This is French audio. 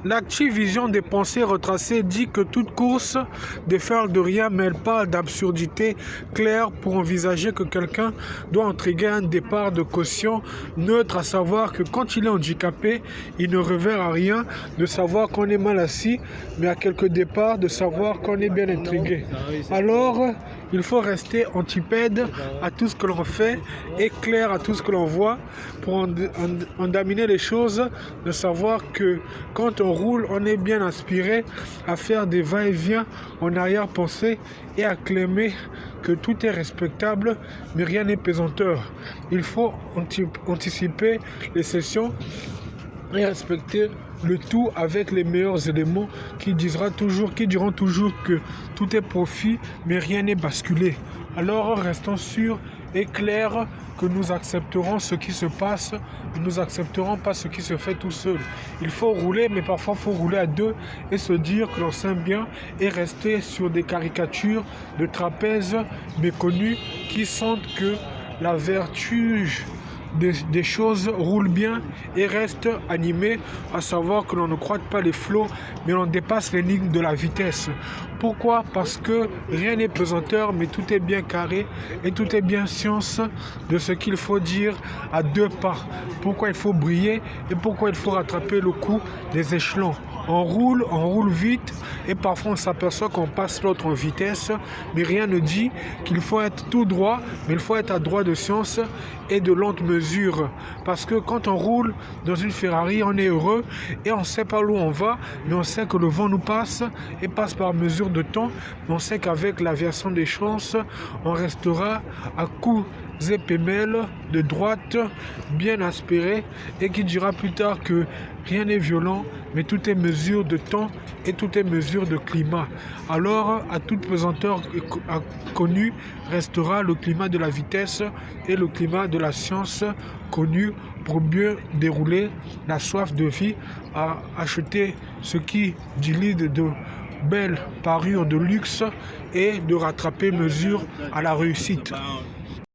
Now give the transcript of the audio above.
L'active vision des pensées retracées dit que toute course de faire de rien mêle pas d'absurdité claire pour envisager que quelqu'un doit intriguer un départ de caution neutre, à savoir que quand il est handicapé, il ne revers à rien de savoir qu'on est mal assis, mais à quelques départs de savoir qu'on est bien intrigué. Alors, il faut rester antipède à tout ce que l'on fait et clair à tout ce que l'on voit pour endaminer les choses, de savoir que quand on roule, on est bien inspiré à faire des va-et-vient en arrière-pensée et à clamer que tout est respectable, mais rien n'est pesanteur. Il faut anticiper les sessions et respecter le tout avec les meilleurs éléments qui diront toujours que tout est profit, mais rien n'est basculé. Alors restons sûrs et clairs que nous accepterons ce qui se passe, nous n'accepterons pas ce qui se fait tout seul. Il faut rouler, mais parfois il faut rouler à deux et se dire que l'on s'aime bien et rester sur des caricatures de trapèzes méconnues qui sentent que la vertu des choses roulent bien et restent animées, à savoir que l'on ne croite pas les flots, mais l'on dépasse les lignes de la vitesse. Pourquoi? Parce que rien n'est pesanteur, mais tout est bien carré et tout est bien science de ce qu'il faut dire à deux pas. Pourquoi il faut briller et pourquoi il faut rattraper le coup des échelons. On roule vite et parfois on s'aperçoit qu'on passe l'autre en vitesse, mais rien ne dit qu'il faut être tout droit, mais il faut être à droit de science et de lente mesure. Parce que quand on roule dans une Ferrari, on est heureux et on ne sait pas où on va, mais on sait que le vent nous passe et passe par mesure de temps. Mais on sait qu'avec l'aviation des chances, on restera à coups et pêle-mêle de droite bien aspiré et qui dira plus tard que rien n'est violent, mais tout est mesure de temps et tout est mesure de climat. Alors, à toute pesanteur connue, restera le climat de la vitesse et le climat de la science connu pour mieux dérouler la soif de vie, à acheter ce qui dilide de belles parures de luxe et de rattraper mesure à la réussite.